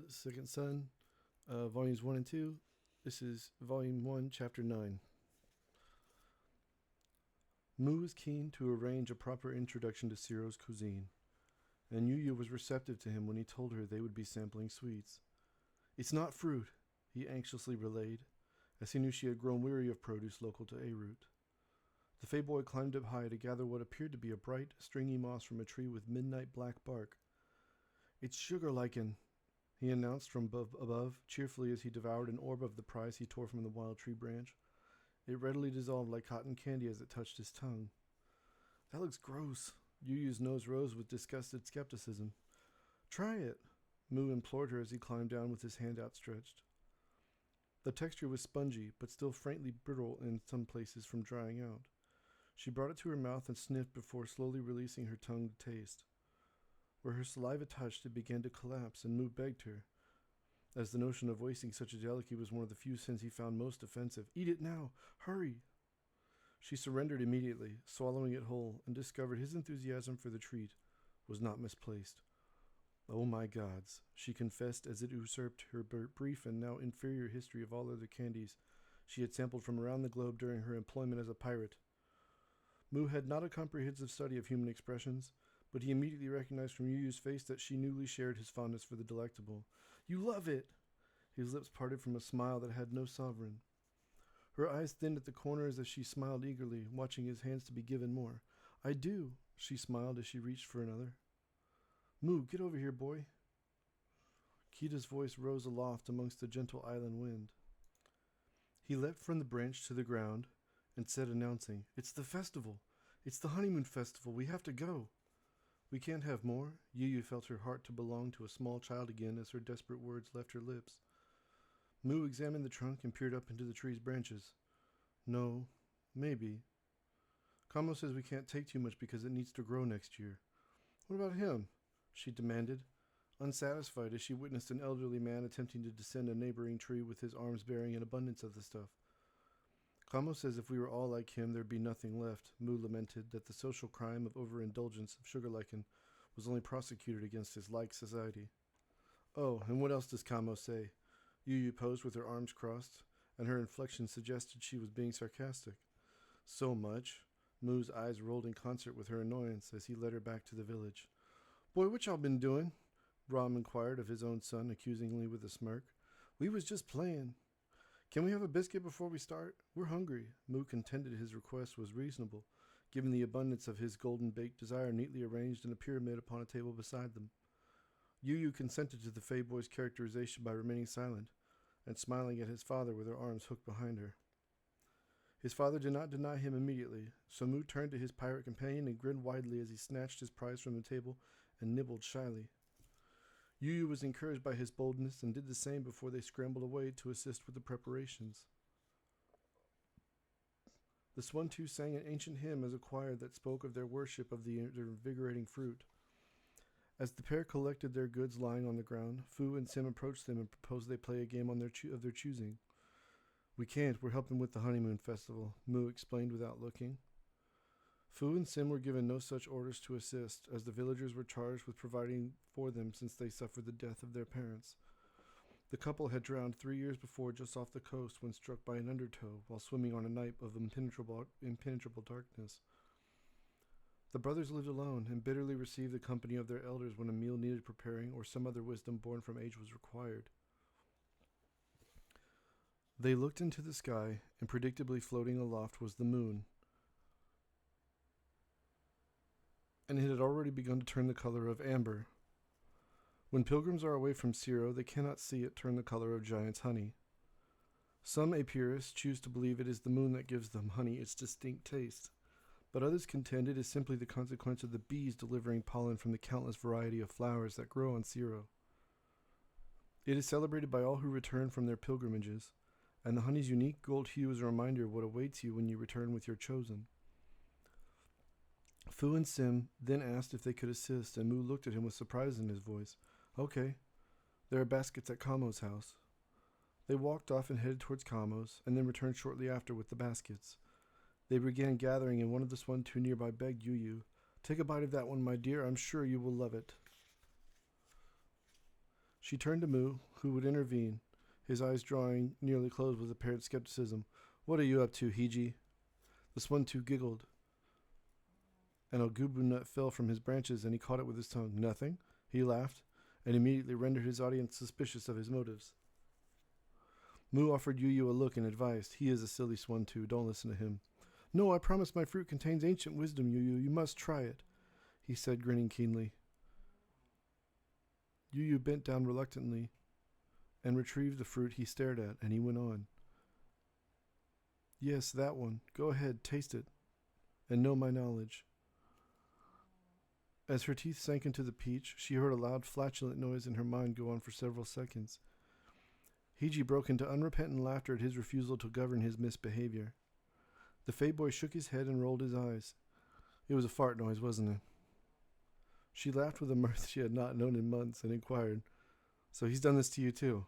Second Son, Volumes 1 and 2. This is Volume 1, Chapter 9. Mu was keen to arrange a proper introduction to Ciro's cuisine, and Yuya was receptive to him when he told her they would be sampling sweets. "It's not fruit," he anxiously relayed, as he knew she had grown weary of produce local to A-Root. The Fey boy climbed up high to gather what appeared to be a bright, stringy moss from a tree with midnight black bark. "It's sugar lichen," he announced from above, cheerfully as he devoured an orb of the prize he tore from the wild tree branch. It readily dissolved like cotton candy as it touched his tongue. "That looks gross." Yuyu's nose rose with disgusted skepticism. "Try it," Mu implored her as he climbed down with his hand outstretched. The texture was spongy, but still faintly brittle in some places from drying out. She brought it to her mouth and sniffed before slowly releasing her tongue to taste. Where her saliva touched, it began to collapse, and Mu begged her, as the notion of wasting such a delicacy was one of the few sins he found most offensive. "Eat it now! Hurry!" She surrendered immediately, swallowing it whole, and discovered his enthusiasm for the treat was not misplaced. "Oh my gods," she confessed as it usurped her brief and now inferior history of all other candies she had sampled from around the globe during her employment as a pirate. Mu had not a comprehensive study of human expressions, but he immediately recognized from Yuyu's face that she newly shared his fondness for the delectable. "You love it!" His lips parted from a smile that had no sovereign. Her eyes thinned at the corners as she smiled eagerly, watching his hands to be given more. "I do," she smiled as she reached for another. "Mu, get over here, boy." Kita's voice rose aloft amongst the gentle island wind. He leapt from the branch to the ground and said, announcing, "It's the festival. It's the honeymoon festival. We have to go." "We can't have more." Yuyu felt her heart to belong to a small child again as her desperate words left her lips. Mu examined the trunk and peered up into the tree's branches. "No, maybe. Kamo says we can't take too much because it needs to grow next year." "What about him?" she demanded, unsatisfied as she witnessed an elderly man attempting to descend a neighboring tree with his arms bearing an abundance of the stuff. "Kamo says if we were all like him, there'd be nothing left." Mu lamented that the social crime of overindulgence of sugar lichen was only prosecuted against his like society. "Oh, and what else does Kamo say?" Yuyu posed with her arms crossed, and her inflection suggested she was being sarcastic. "So much." Mu's eyes rolled in concert with her annoyance as he led her back to the village. "Boy, what y'all been doing?" Ram inquired of his own son accusingly with a smirk. "We was just playing." "Can we have a biscuit before we start? We're hungry." Mu contended his request was reasonable, given the abundance of his golden-baked desire neatly arranged in a pyramid upon a table beside them. Yuyu consented to the Fey boy's characterization by remaining silent and smiling at his father with her arms hooked behind her. His father did not deny him immediately, so Mu turned to his pirate companion and grinned widely as he snatched his prize from the table and nibbled shyly. Yuyu was encouraged by his boldness and did the same before they scrambled away to assist with the preparations. The Swan-Tu sang an ancient hymn as a choir that spoke of their worship of the invigorating fruit. As the pair collected their goods lying on the ground, Fu and Sim approached them and proposed they play a game of their choosing. "We can't, we're helping with the honeymoon festival," Mu explained without looking. Fu and Sim were given no such orders to assist, as the villagers were charged with providing for them since they suffered the death of their parents. The couple had drowned 3 years before just off the coast when struck by an undertow while swimming on a night of impenetrable darkness. The brothers lived alone and bitterly received the company of their elders when a meal needed preparing or some other wisdom born from age was required. They looked into the sky, and predictably floating aloft was the moon, and it had already begun to turn the color of amber. When pilgrims are away from Ciro, they cannot see it turn the color of giant's honey. Some apurists choose to believe it is the moon that gives them honey its distinct taste, but others contend it is simply the consequence of the bees delivering pollen from the countless variety of flowers that grow on Ciro. It is celebrated by all who return from their pilgrimages, and the honey's unique gold hue is a reminder of what awaits you when you return with your chosen. Fu and Sim then asked if they could assist, and Mu looked at him with surprise in his voice. "Okay. There are baskets at Kamo's house." They walked off and headed towards Kamo's, and then returned shortly after with the baskets. They began gathering, and one of the Swan-Tu nearby begged Yuyu, "Take a bite of that one, my dear. I'm sure you will love it." She turned to Mu, who would intervene, his eyes drawing nearly closed with apparent skepticism. What are you up to, Hiji? The Swantu giggled, and a gubu nut fell from his branches, and he caught it with his tongue. Nothing? He laughed, and immediately rendered his audience suspicious of his motives. Mu offered Yu a look and advised, He is a silly Swantu, don't listen to him. No, I promise my fruit contains ancient wisdom, Yu. You must try it, he said, grinning keenly. Yu bent down reluctantly and retrieved the fruit he stared at, and he went on. Yes, that one. Go ahead, taste it, and know my knowledge. As her teeth sank into the peach, she heard a loud, flatulent noise in her mind go on for several seconds. Hiji broke into unrepentant laughter at his refusal to govern his misbehavior. The Fey boy shook his head and rolled his eyes. It was a fart noise, wasn't it? She laughed with a mirth she had not known in months and inquired, So he's done this to you too?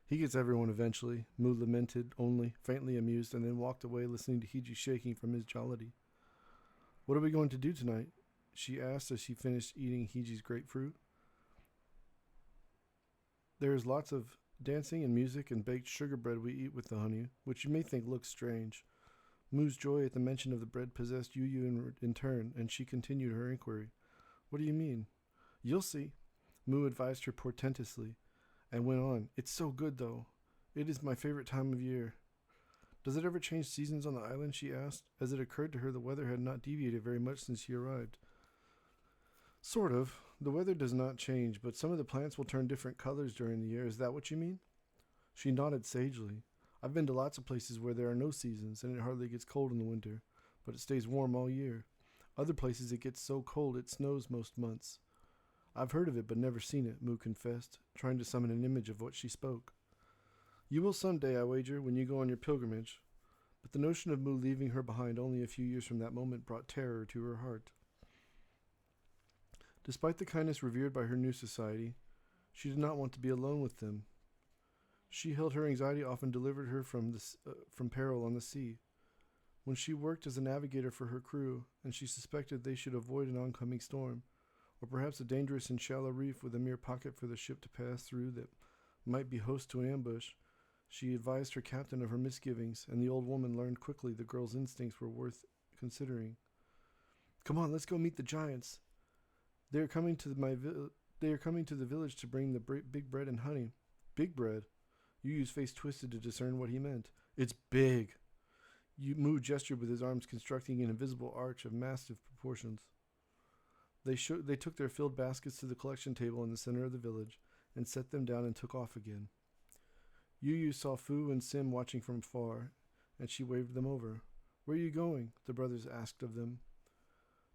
He gets everyone eventually, Mu lamented, only faintly amused, and then walked away listening to Hiji shaking from his jollity. What are we going to do tonight? She asked as she finished eating Hiji's grapefruit. There is lots of dancing and music and baked sugar bread we eat with the honey, which you may think looks strange. Mu's joy at the mention of the bread possessed Yu in turn, and she continued her inquiry. What do you mean? You'll see, Mu advised her portentously, and went on. It's so good, though. It is my favorite time of year. Does it ever change seasons on the island? She asked, as it occurred to her the weather had not deviated very much since she arrived. Sort of. The weather does not change, but some of the plants will turn different colors during the year. Is that what you mean? She nodded sagely. I've been to lots of places where there are no seasons, and it hardly gets cold in the winter, but it stays warm all year. Other places it gets so cold it snows most months. I've heard of it, but never seen it, Mu confessed, trying to summon an image of what she spoke. You will someday, I wager, when you go on your pilgrimage. But the notion of Mu leaving her behind only a few years from that moment brought terror to her heart. Despite the kindness revered by her new society, she did not want to be alone with them. She held her anxiety off and delivered her from peril on the sea. When she worked as a navigator for her crew, and she suspected they should avoid an oncoming storm, or perhaps a dangerous and shallow reef with a mere pocket for the ship to pass through that might be host to an ambush, she advised her captain of her misgivings, and the old woman learned quickly the girl's instincts were worth considering. Come on, let's go meet the giants. They are coming to the village to bring the big bread and honey. Big bread? Yu's face twisted to discern what he meant. It's big. Mu gestured with his arms, constructing an invisible arch of massive proportions. They took their filled baskets to the collection table in the center of the village and set them down and took off again. Yu saw Fu and Sim watching from afar, and she waved them over. Where are you going? The brothers asked of them.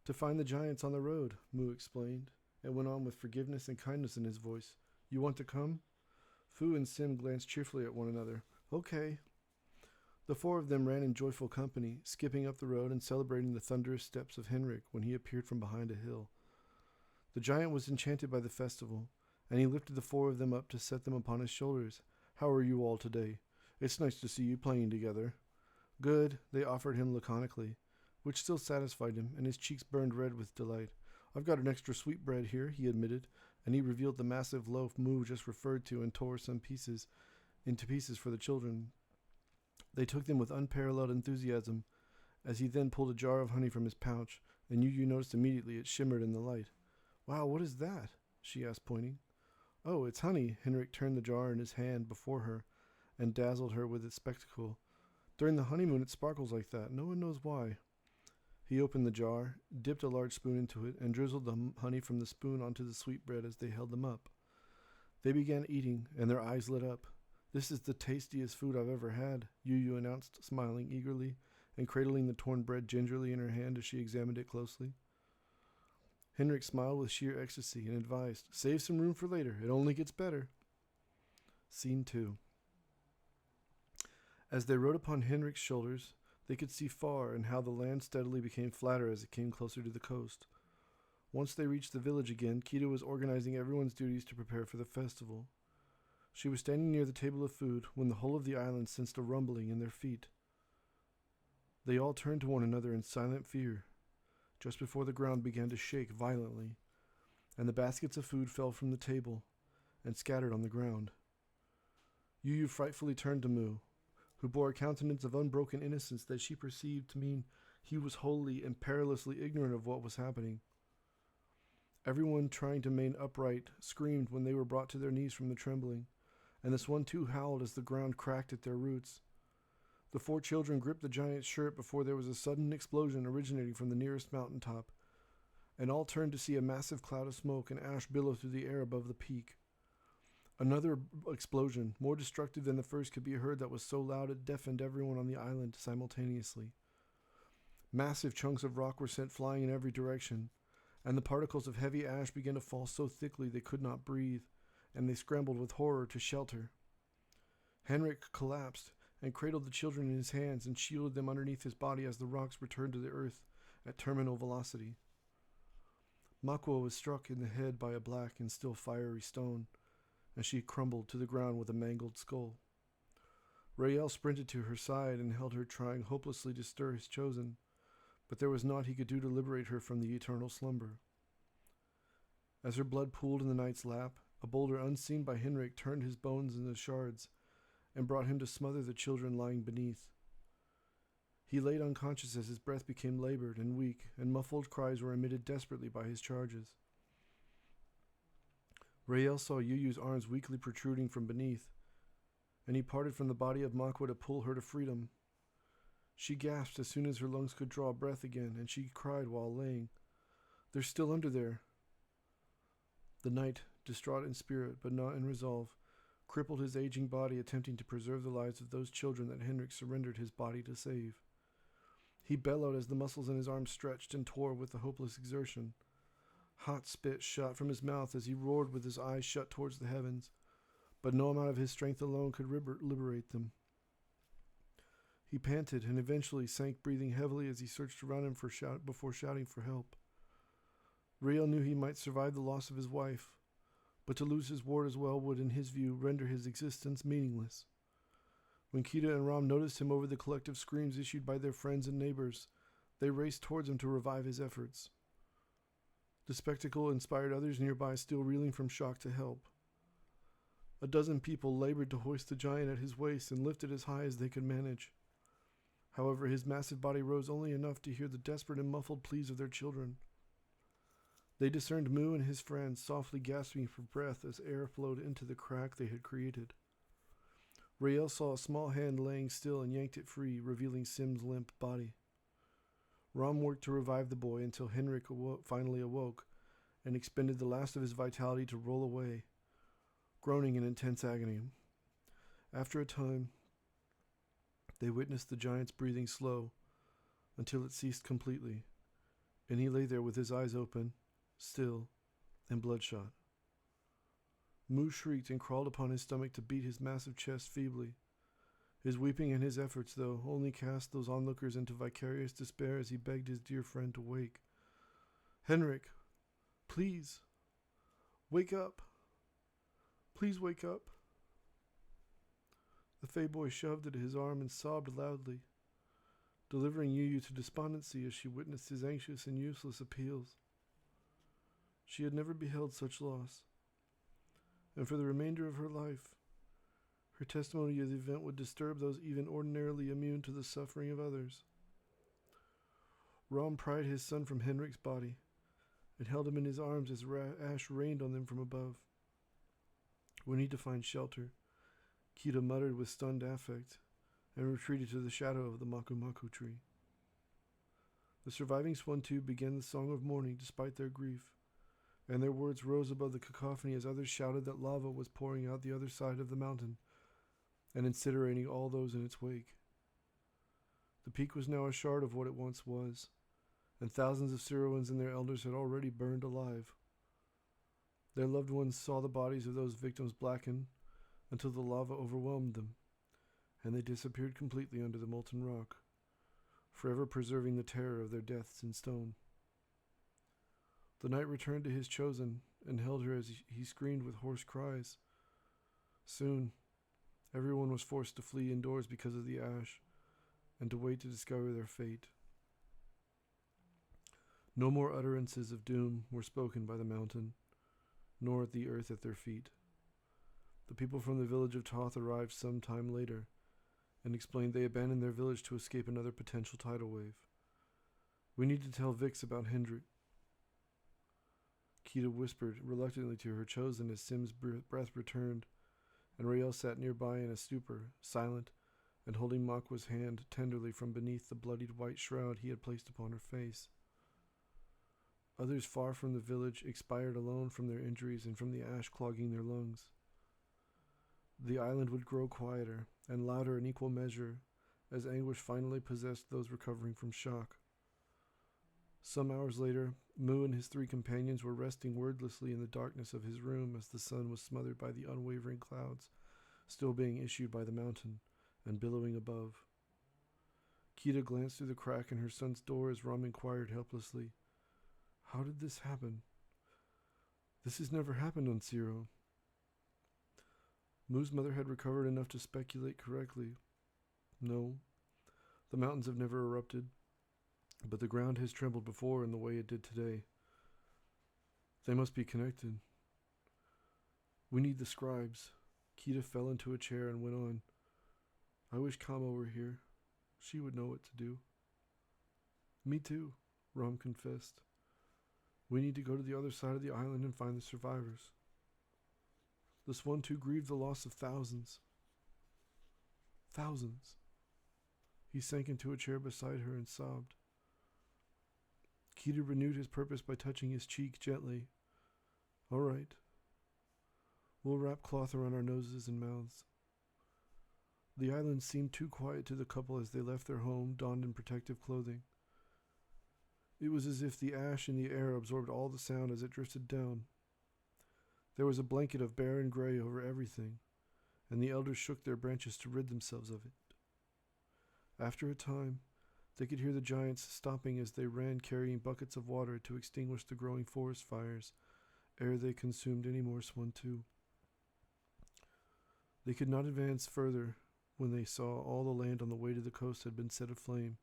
To find the giants on the road, Mu explained, and went on with forgiveness and kindness in his voice. You want to come? Fu and Sim glanced cheerfully at one another. Okay. The four of them ran in joyful company, skipping up the road and celebrating the thunderous steps of Henrik when he appeared from behind a hill. The giant was enchanted by the festival, and he lifted the four of them up to set them upon his shoulders. How are you all today? It's nice to see you playing together. Good, they offered him laconically, which still satisfied him, and his cheeks burned red with delight. I've got an extra sweet bread here, he admitted, and he revealed the massive loaf Mu just referred to and tore some pieces into pieces for the children. They took them with unparalleled enthusiasm, as he then pulled a jar of honey from his pouch, and Yu noticed immediately it shimmered in the light. Wow, what is that? She asked, pointing. Oh, it's honey. Henrik turned the jar in his hand before her and dazzled her with its spectacle. During the honeymoon it sparkles like that. No one knows why. He opened the jar, dipped a large spoon into it, and drizzled the honey from the spoon onto the sweetbread as they held them up. They began eating, and their eyes lit up. This is the tastiest food I've ever had, Yu announced, smiling eagerly and cradling the torn bread gingerly in her hand as she examined it closely. Henrik smiled with sheer ecstasy and advised, Save some room for later. It only gets better. Scene 2. As they rode upon Henrik's shoulders, they could see far and how the land steadily became flatter as it came closer to the coast. Once they reached the village again, Kita was organizing everyone's duties to prepare for the festival. She was standing near the table of food when the whole of the island sensed a rumbling in their feet. They all turned to one another in silent fear, just before the ground began to shake violently, and the baskets of food fell from the table, and scattered on the ground. Yu Yu frightfully turned to Mu, who bore a countenance of unbroken innocence that she perceived to mean he was wholly and perilously ignorant of what was happening. Everyone trying to remain upright screamed when they were brought to their knees from the trembling, and this one too howled as the ground cracked at their roots. The 4 children gripped the giant's shirt before there was a sudden explosion originating from the nearest mountaintop, and all turned to see a massive cloud of smoke and ash billow through the air above the peak. Another explosion, more destructive than the first, could be heard that was so loud it deafened everyone on the island simultaneously. Massive chunks of rock were sent flying in every direction, and the particles of heavy ash began to fall so thickly they could not breathe, and they scrambled with horror to shelter. Henrik collapsed and cradled the children in his hands and shielded them underneath his body as the rocks returned to the earth at terminal velocity. Makwa was struck in the head by a black and still fiery stone, and she crumbled to the ground with a mangled skull. Rael sprinted to her side and held her, trying hopelessly to stir his chosen, but there was naught he could do to liberate her from the eternal slumber. As her blood pooled in the knight's lap, a boulder unseen by Henrik turned his bones into shards and brought him to smother the children lying beneath. He laid unconscious as his breath became labored and weak, and muffled cries were emitted desperately by his charges. Rael saw Yu Yu's arms weakly protruding from beneath, and he parted from the body of Makwa to pull her to freedom. She gasped as soon as her lungs could draw breath again, and she cried while laying, "They're still under there." The knight, distraught in spirit but not in resolve, crippled his aging body attempting to preserve the lives of those children that Henrik surrendered his body to save. He bellowed as the muscles in his arms stretched and tore with the hopeless exertion. Hot spit shot from his mouth as he roared with his eyes shut towards the heavens, but no amount of his strength alone could liberate them. He panted and eventually sank, breathing heavily as he searched around him before shouting for help. Rael knew he might survive the loss of his wife, but to lose his ward as well would, in his view, render his existence meaningless. When Kita and Ram noticed him over the collective screams issued by their friends and neighbors, they raced towards him to revive his efforts. The spectacle inspired others nearby, still reeling from shock, to help. A dozen people labored to hoist the giant at his waist and lift it as high as they could manage. However, his massive body rose only enough to hear the desperate and muffled pleas of their children. They discerned Mu and his friends softly gasping for breath as air flowed into the crack they had created. Rael saw a small hand laying still and yanked it free, revealing Sim's limp body. Ram worked to revive the boy until Henrik finally awoke and expended the last of his vitality to roll away, groaning in intense agony. After a time, they witnessed the giant's breathing slow until it ceased completely, and he lay there with his eyes open, still, and bloodshot. Mu shrieked and crawled upon his stomach to beat his massive chest feebly. His weeping and his efforts, though, only cast those onlookers into vicarious despair as he begged his dear friend to wake. "Henrik, please, wake up. Please wake up." The Fey boy shoved at his arm and sobbed loudly, delivering Yu Yu to despondency as she witnessed his anxious and useless appeals. She had never beheld such loss, and for the remainder of her life, her testimony of the event would disturb those even ordinarily immune to the suffering of others. Ram pried his son from Henrik's body and held him in his arms as ash rained on them from above. When he to find shelter, Kita muttered with stunned affect and retreated to the shadow of the maku-maku tree. The surviving Swantu began the song of mourning despite their grief, and their words rose above the cacophony as others shouted that lava was pouring out the other side of the mountain and incinerating all those in its wake. The peak was now a shard of what it once was, and thousands of Syroans and their elders had already burned alive. Their loved ones saw the bodies of those victims blacken until the lava overwhelmed them, and they disappeared completely under the molten rock, forever preserving the terror of their deaths in stone. The knight returned to his chosen and held her as he screamed with hoarse cries. Soon, everyone was forced to flee indoors because of the ash and to wait to discover their fate. No more utterances of doom were spoken by the mountain, nor at the earth at their feet. The people from the village of Toth arrived some time later and explained they abandoned their village to escape another potential tidal wave. We need to tell Vix about Hendrik, Kita whispered reluctantly to her chosen as Sim's breath returned, and Rael sat nearby in a stupor, silent, and holding Makwa's hand tenderly from beneath the bloodied white shroud he had placed upon her face. Others far from the village expired alone from their injuries and from the ash clogging their lungs. The island would grow quieter and louder in equal measure as anguish finally possessed those recovering from shock. Some hours later, Mu and his 3 companions were resting wordlessly in the darkness of his room as the sun was smothered by the unwavering clouds still being issued by the mountain and billowing above. Kita glanced through the crack in her son's door as Ram inquired helplessly, "How did this happen? This has never happened on Zero." Mu's mother had recovered enough to speculate correctly. "No, the mountains have never erupted, but the ground has trembled before in the way it did today. They must be connected. We need the scribes." Kita fell into a chair and went on, "I wish Kama were here. She would know what to do." "Me too," Ram confessed. "We need to go to the other side of the island and find the survivors. The Swan too grieved the loss of thousands. Thousands." He sank into a chair beside her and sobbed. Kita renewed his purpose by touching his cheek gently. "All right. We'll wrap cloth around our noses and mouths." The island seemed too quiet to the couple as they left their home, donned in protective clothing. It was as if the ash in the air absorbed all the sound as it drifted down. There was a blanket of barren gray over everything, and the elders shook their branches to rid themselves of it. After a time, they could hear the giants stopping as they ran carrying buckets of water to extinguish the growing forest fires ere they consumed any more Swantu. They could not advance further when they saw all the land on the way to the coast had been set aflame,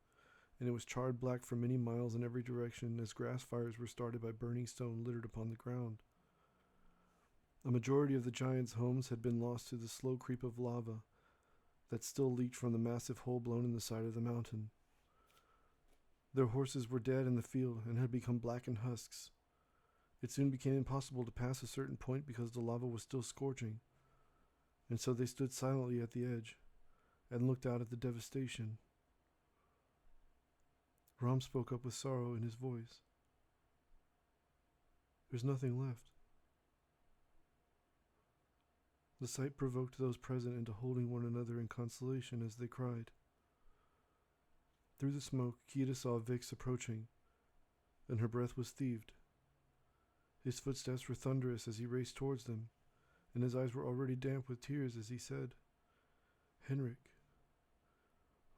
and it was charred black for many miles in every direction as grass fires were started by burning stone littered upon the ground. A majority of the giants' homes had been lost to the slow creep of lava that still leaked from the massive hole blown in the side of the mountain. Their horses were dead in the field and had become blackened husks. It soon became impossible to pass a certain point because the lava was still scorching, and so they stood silently at the edge and looked out at the devastation. Ram spoke up with sorrow in his voice. "There's nothing left." The sight provoked those present into holding one another in consolation as they cried. Through the smoke, Kita saw Vix approaching, and her breath was thieved. His footsteps were thunderous as he raced towards them, and his eyes were already damp with tears as he said, "Henrik,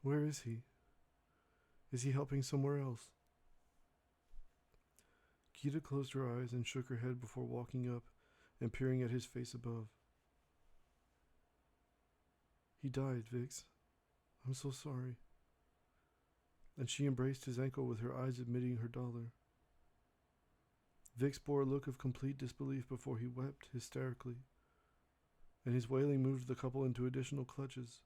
where is he? Is he helping somewhere else?" Kita closed her eyes and shook her head before walking up and peering at his face above. "He died, Vix. I'm so sorry." And she embraced his ankle with her eyes admitting her dolor. Vix bore a look of complete disbelief before he wept hysterically, and his wailing moved the couple into additional clutches,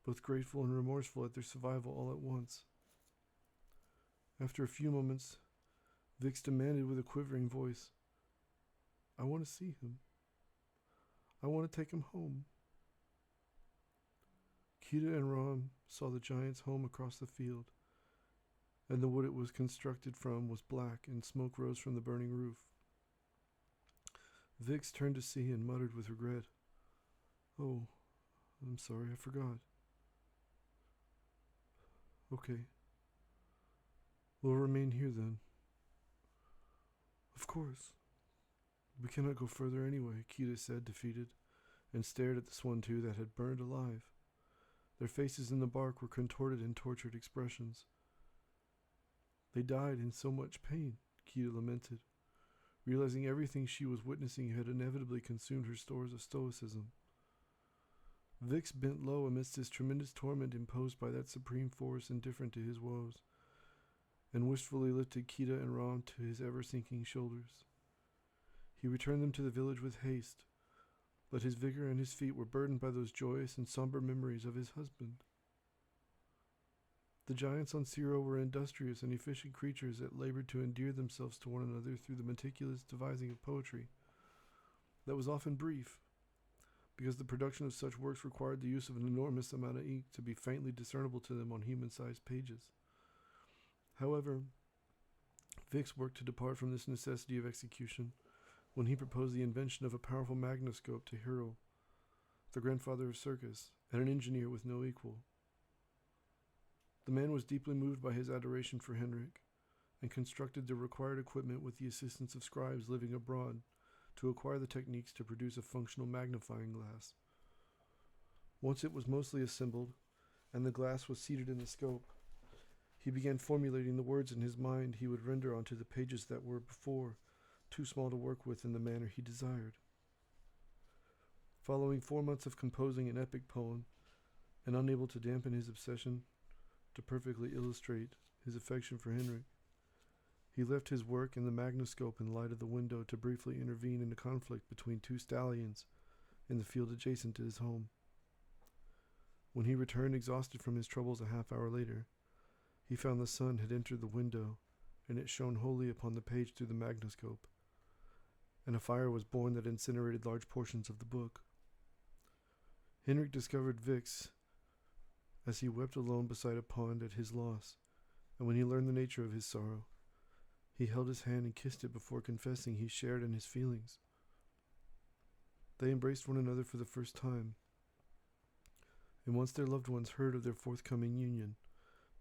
both grateful and remorseful at their survival all at once. After a few moments, Vix demanded with a quivering voice, "I want to see him. I want to take him home." Kita and Ram saw the giant's home across the field, and the wood it was constructed from was black, and smoke rose from the burning roof. Vix turned to see and muttered with regret, "Oh, I'm sorry, I forgot." "Okay. We'll remain here then." "Of course. We cannot go further anyway," Kita said, defeated, and stared at the Swantu that had burned alive. Their faces in the bark were contorted in tortured expressions. "They died in so much pain," Kita lamented, realizing everything she was witnessing had inevitably consumed her stores of stoicism. Vix bent low amidst his tremendous torment imposed by that supreme force indifferent to his woes, and wistfully lifted Kita and Ram to his ever-sinking shoulders. He returned them to the village with haste, but his vigor and his feet were burdened by those joyous and somber memories of his husband. The giants on Zero were industrious and efficient creatures that labored to endear themselves to one another through the meticulous devising of poetry that was often brief, because the production of such works required the use of an enormous amount of ink to be faintly discernible to them on human-sized pages. However, Vix worked to depart from this necessity of execution when he proposed the invention of a powerful magnoscope to Hero, the grandfather of Circus, and an engineer with no equal. The man was deeply moved by his adoration for Henrik, and constructed the required equipment with the assistance of scribes living abroad to acquire the techniques to produce a functional magnifying glass. Once it was mostly assembled, and the glass was seated in the scope, he began formulating the words in his mind he would render onto the pages that were before too small to work with in the manner he desired. Following 4 months of composing an epic poem, and unable to dampen his obsession to perfectly illustrate his affection for Henrik, he left his work in the magnoscope in light of the window to briefly intervene in a conflict between 2 stallions in the field adjacent to his home. When he returned exhausted from his troubles a half hour later, he found the sun had entered the window, and it shone wholly upon the page through the magnoscope, and a fire was born that incinerated large portions of the book. Henrik discovered Vix as he wept alone beside a pond at his loss, and when he learned the nature of his sorrow, he held his hand and kissed it before confessing he shared in his feelings. They embraced one another for the first time, and once their loved ones heard of their forthcoming union,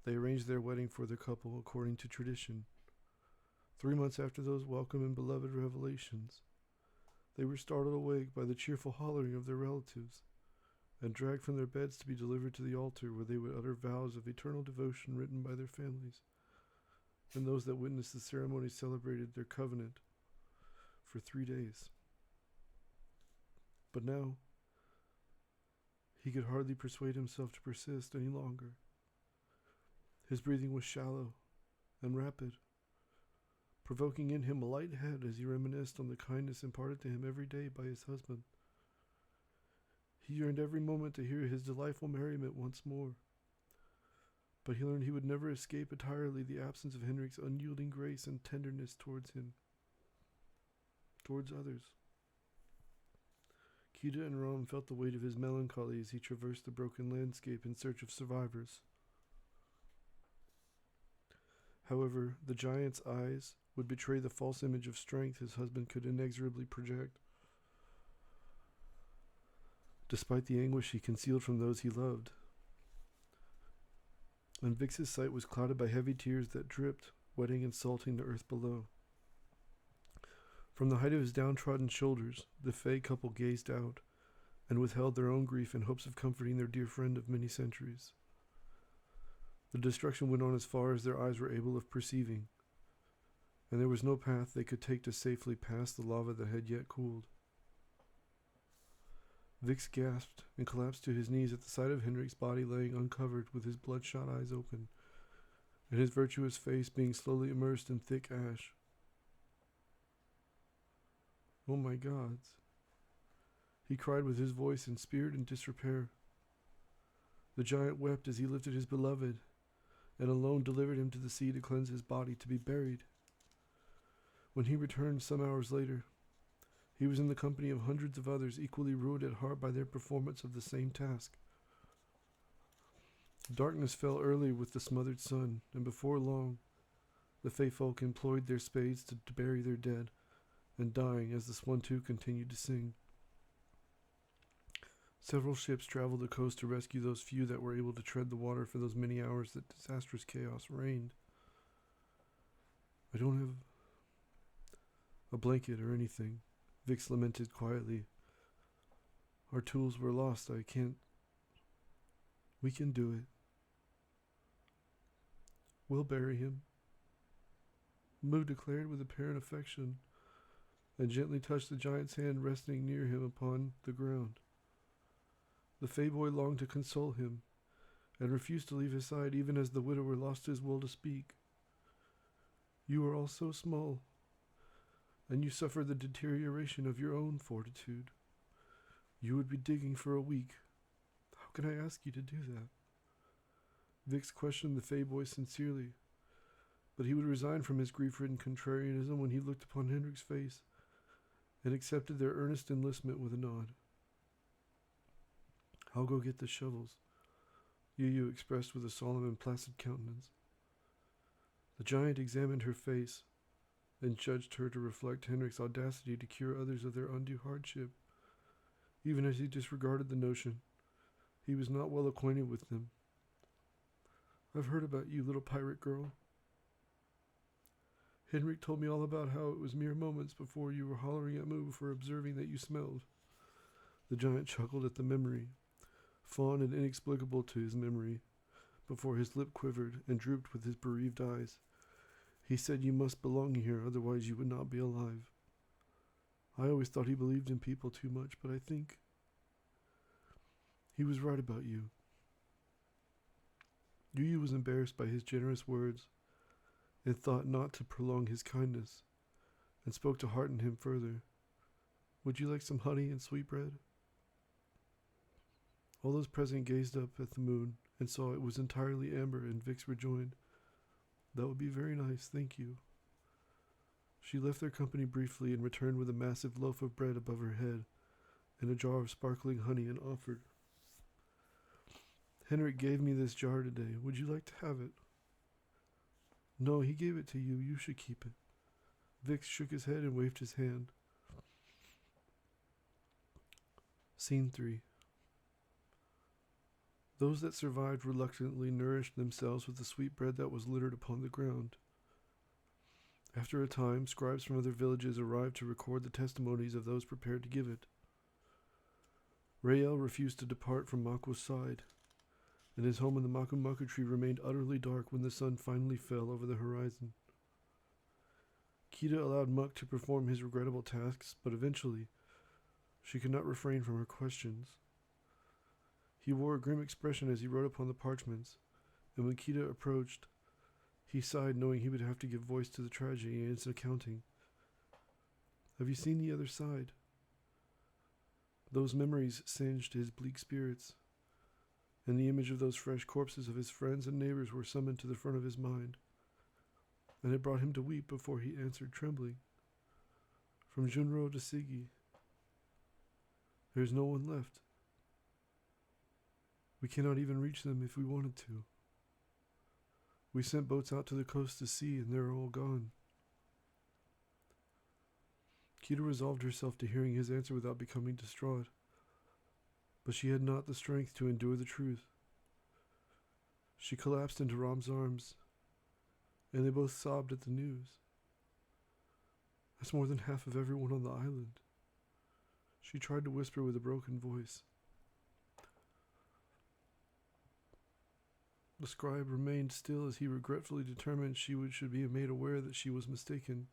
they arranged their wedding for the couple according to tradition. 3 months after those welcome and beloved revelations, they were startled awake by the cheerful hollering of their relatives, and dragged from their beds to be delivered to the altar where they would utter vows of eternal devotion written by their families, and those that witnessed the ceremony celebrated their covenant for 3 days. But now, he could hardly persuade himself to persist any longer. His breathing was shallow and rapid, provoking in him a light head as he reminisced on the kindness imparted to him every day by his husband. He yearned every moment to hear his delightful merriment once more, but he learned he would never escape entirely the absence of Henrik's unyielding grace and tenderness towards others. Kita and Rom felt the weight of his melancholy as he traversed the broken landscape in search of survivors. However, the giant's eyes would betray the false image of strength his husband could inexorably project. Despite the anguish he concealed from those he loved, and Vix's sight was clouded by heavy tears that dripped, wetting and salting the earth below. From the height of his downtrodden shoulders, the Fey couple gazed out, and withheld their own grief in hopes of comforting their dear friend of many centuries. The destruction went on as far as their eyes were able of perceiving, and there was no path they could take to safely pass the lava that had yet cooled. Vix gasped and collapsed to his knees at the sight of Henrik's body laying uncovered with his bloodshot eyes open, and his virtuous face being slowly immersed in thick ash. "Oh my gods," he cried with his voice in spirit and disrepair. The giant wept as he lifted his beloved, and alone delivered him to the sea to cleanse his body to be buried. When he returned some hours later, he was in the company of hundreds of others equally ruined at heart by their performance of the same task. Darkness fell early with the smothered sun, and before long, the Fey folk employed their spades to bury their dead, and dying as the Swan-Two continued to sing. Several ships traveled the coast to rescue those few that were able to tread the water for those many hours that disastrous chaos reigned. "I don't have a blanket or anything," Vix lamented quietly. "Our tools were lost. We can do it. We'll bury him," Moo declared with apparent affection, and gently touched the giant's hand resting near him upon the ground. The Fey boy longed to console him, and refused to leave his side even as the widower lost his will to speak. "You are all so small, and you suffer the deterioration of your own fortitude. You would be digging for a week. How can I ask you to do that? Vix questioned the Fey boy sincerely, but he would resign from his grief-ridden contrarianism when he looked upon Hendric's face and accepted their earnest enlistment with a nod. I'll go get the shovels, Yu expressed with a solemn and placid countenance. The giant examined her face and judged her to reflect Hendric's audacity to cure others of their undue hardship, even as he disregarded the notion he was not well acquainted with them. I've heard about you, little pirate girl. Hendrik told me all about how it was mere moments before you were hollering at Moo for observing that you smelled. The giant chuckled at the memory, fond and inexplicable to his memory, before his lip quivered and drooped with his bereaved eyes. He said you must belong here, otherwise you would not be alive. I always thought he believed in people too much, but I think he was right about you. Yu was embarrassed by his generous words and thought not to prolong his kindness, and spoke to hearten him further. Would you like some honey and sweetbread? All those present gazed up at the moon and saw it was entirely amber, and Vix rejoined, That would be very nice, thank you. She left their company briefly and returned with a massive loaf of bread above her head and a jar of sparkling honey, and offered, Henrik gave me this jar today. Would you like to have it? No, he gave it to you. You should keep it. Vix shook his head and waved his hand. Scene 3. Those that survived reluctantly nourished themselves with the sweet bread that was littered upon the ground. After a time, scribes from other villages arrived to record the testimonies of those prepared to give it. Rael refused to depart from Makwa's side, and his home in the Maku tree remained utterly dark when the sun finally fell over the horizon. Kita allowed Muck to perform his regrettable tasks, but eventually she could not refrain from her questions. He wore a grim expression as he wrote upon the parchments, and when Kita approached, he sighed, knowing he would have to give voice to the tragedy in its accounting. Have you seen the other side? Those memories singed his bleak spirits, and the image of those fresh corpses of his friends and neighbors were summoned to the front of his mind, and it brought him to weep before he answered, trembling. From Junro to Sigi, there is no one left. We cannot even reach them if we wanted to. We sent boats out to the coast to see, and they're all gone. Kita resolved herself to hearing his answer without becoming distraught, but she had not the strength to endure the truth. She collapsed into Ram's arms, and they both sobbed at the news. That's more than half of everyone on the island. She tried to whisper with a broken voice. The scribe remained still as he regretfully determined she should be made aware that she was mistaken.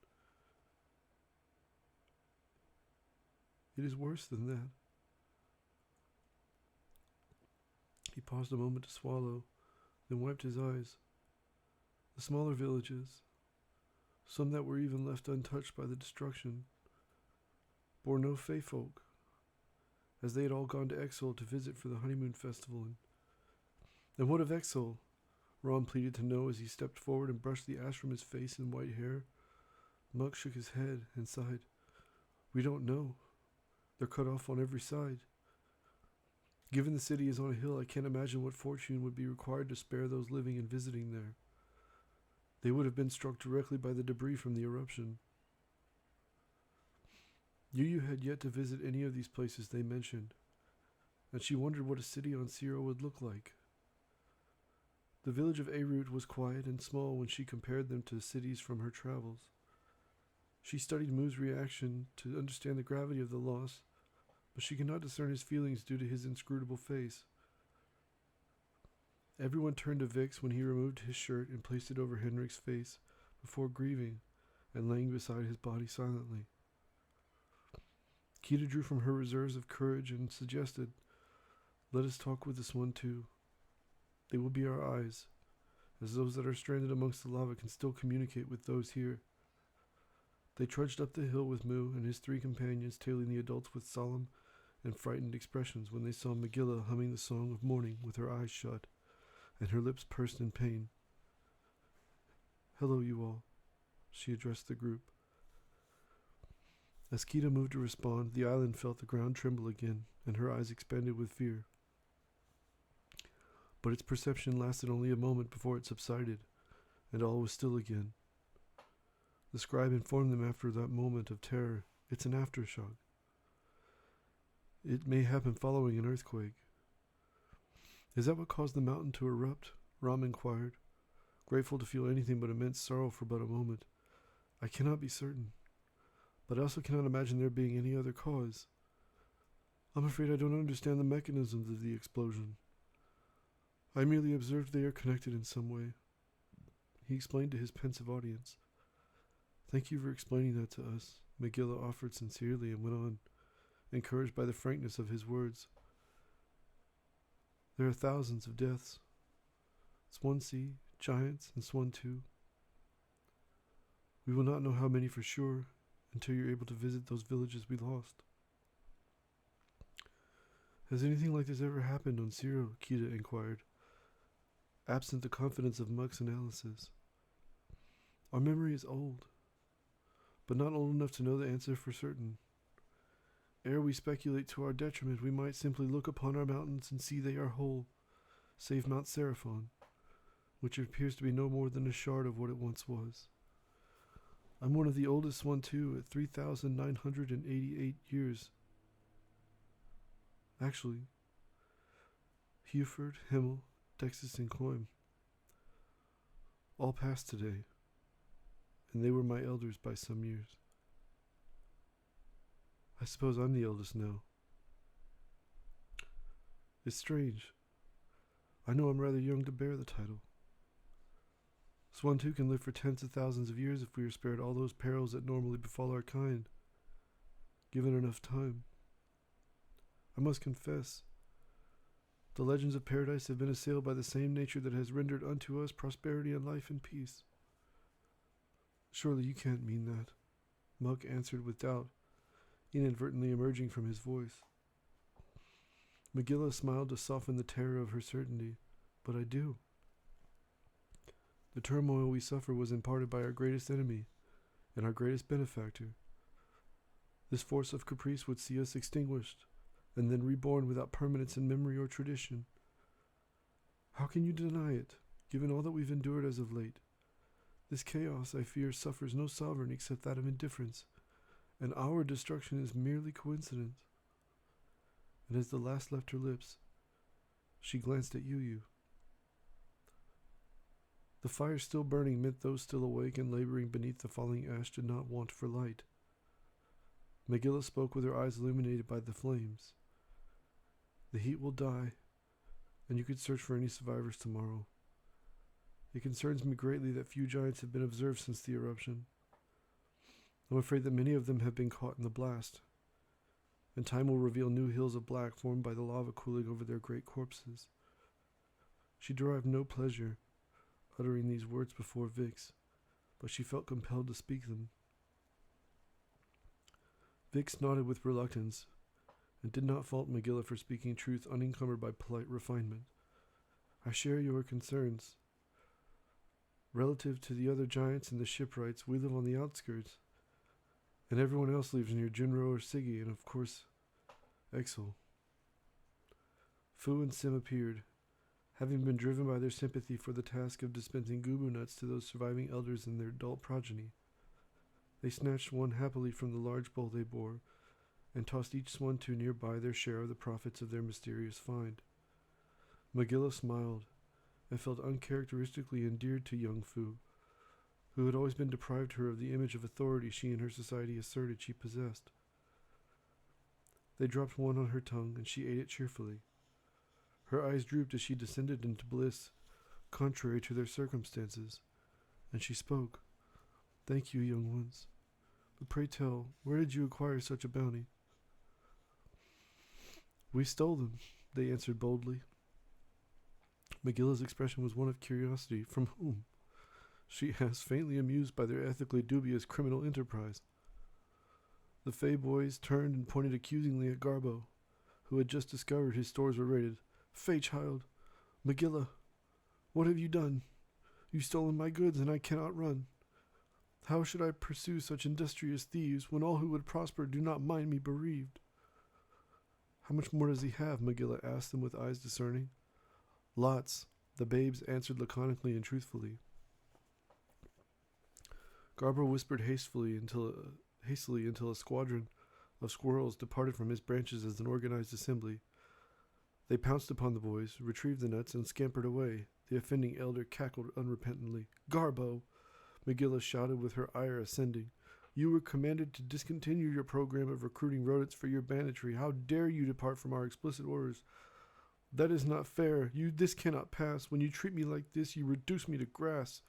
It is worse than that. He paused a moment to swallow, then wiped his eyes. The smaller villages, some that were even left untouched by the destruction, bore no Fey folk, as they had all gone to Exel to visit for the honeymoon festival. And what of Exel? Ron pleaded to know as he stepped forward and brushed the ash from his face and white hair. Muck shook his head and sighed. We don't know. They're cut off on every side. Given the city is on a hill, I can't imagine what fortune would be required to spare those living and visiting there. They would have been struck directly by the debris from the eruption. Yu had yet to visit any of these places they mentioned, and she wondered what a city on Zero would look like. The village of Aerut was quiet and small when she compared them to cities from her travels. She studied Moo's reaction to understand the gravity of the loss, but she could not discern his feelings due to his inscrutable face. Everyone turned to Vix when he removed his shirt and placed it over Henrik's face before grieving and laying beside his body silently. Kita drew from her reserves of courage and suggested, Let us talk with this one too. They will be our eyes, as those that are stranded amongst the lava can still communicate with those here. They trudged up the hill with Moo and his 3 companions, tailing the adults with solemn and frightened expressions when they saw Megillah humming the song of mourning with her eyes shut and her lips pursed in pain. "Hello, you all," she addressed the group. As Kita moved to respond, the island felt the ground tremble again, and her eyes expanded with fear. But its perception lasted only a moment before it subsided, and all was still again. The scribe informed them after that moment of terror, "It's an aftershock. It may happen following an earthquake." "Is that what caused the mountain to erupt?" Ram inquired, grateful to feel anything but immense sorrow for but a moment. "I cannot be certain, but I also cannot imagine there being any other cause. I'm afraid I don't understand the mechanisms of the explosion. I merely observed they are connected in some way," he explained to his pensive audience. "Thank you for explaining that to us," Megillah offered sincerely and went on, encouraged by the frankness of his words. "There are thousands of deaths. Swan Sea, giants, and Swan 2. We will not know how many for sure until you're able to visit those villages we lost." "Has anything like this ever happened on Zero?" Kita inquired, absent the confidence of Muck's analysis. "Our memory is old, but not old enough to know the answer for certain. Ere we speculate to our detriment, we might simply look upon our mountains and see they are whole, save Mount Seraphon, which appears to be no more than a shard of what it once was. I'm one of the oldest one too, at 3,988 years. Actually, Huford, Himmel, Dexus, and Coim all passed today, and they were my elders by some years. I suppose I'm the eldest now. It's strange. I know I'm rather young to bear the title. Swan 2 can live for tens of thousands of years if we are spared all those perils that normally befall our kind, given enough time. I must confess, the legends of paradise have been assailed by the same nature that has rendered unto us prosperity and life and peace." "Surely you can't mean that," Muck answered with doubt, inadvertently emerging from his voice. Megillah smiled to soften the terror of her certainty. "But I do. The turmoil we suffer was imparted by our greatest enemy and our greatest benefactor. This force of caprice would see us extinguished and then reborn without permanence in memory or tradition. How can you deny it, given all that we've endured as of late? This chaos, I fear, suffers no sovereign except that of indifference, and our destruction is merely coincident." And as the last left her lips, she glanced at Yu. The fire still burning meant those still awake and laboring beneath the falling ash did not want for light. Megillah spoke with her eyes illuminated by the flames. "The heat will die, and you could search for any survivors tomorrow. It concerns me greatly that few giants have been observed since the eruption. I'm afraid that many of them have been caught in the blast, and time will reveal new hills of black formed by the lava cooling over their great corpses." She derived no pleasure uttering these words before Vix, but she felt compelled to speak them. Vix nodded with reluctance, and did not fault Megillah for speaking truth unencumbered by polite refinement. "I share your concerns. Relative to the other giants and the shipwrights, we live on the outskirts, and everyone else lives near Junro or Sigi, and of course, Exel." Fu and Sim appeared, having been driven by their sympathy for the task of dispensing gubu nuts to those surviving elders and their adult progeny. They snatched one happily from the large bowl they bore, and tossed each Swan 2 nearby their share of the profits of their mysterious find. Megillah smiled, and felt uncharacteristically endeared to young Fu, who had always been deprived her of the image of authority she and her society asserted she possessed. They dropped one on her tongue, and she ate it cheerfully. Her eyes drooped as she descended into bliss, contrary to their circumstances, and she spoke. "Thank you, young ones. But pray tell, where did you acquire such a bounty?" "We stole them," they answered boldly. Megillah's expression was one of curiosity. "From whom?" she asked, faintly amused by their ethically dubious criminal enterprise. The Fey boys turned and pointed accusingly at Garbo, who had just discovered his stores were raided. "Fey child, Megilla, what have you done? You've stolen my goods, and I cannot run. How should I pursue such industrious thieves when all who would prosper do not mind me bereaved?" "How much more does he have?" Megilla asked them with eyes discerning. "Lots," the babes answered laconically and truthfully. Garbo whispered hastily until a squadron of squirrels departed from his branches as an organized assembly. They pounced upon the boys, retrieved the nuts, and scampered away. The offending elder cackled unrepentantly. "Garbo!" Megilla shouted with her ire ascending. "You were commanded to discontinue your program of recruiting rodents for your banditry. How dare you depart from our explicit orders? That is not fair. This cannot pass. When you treat me like this, you reduce me to grass.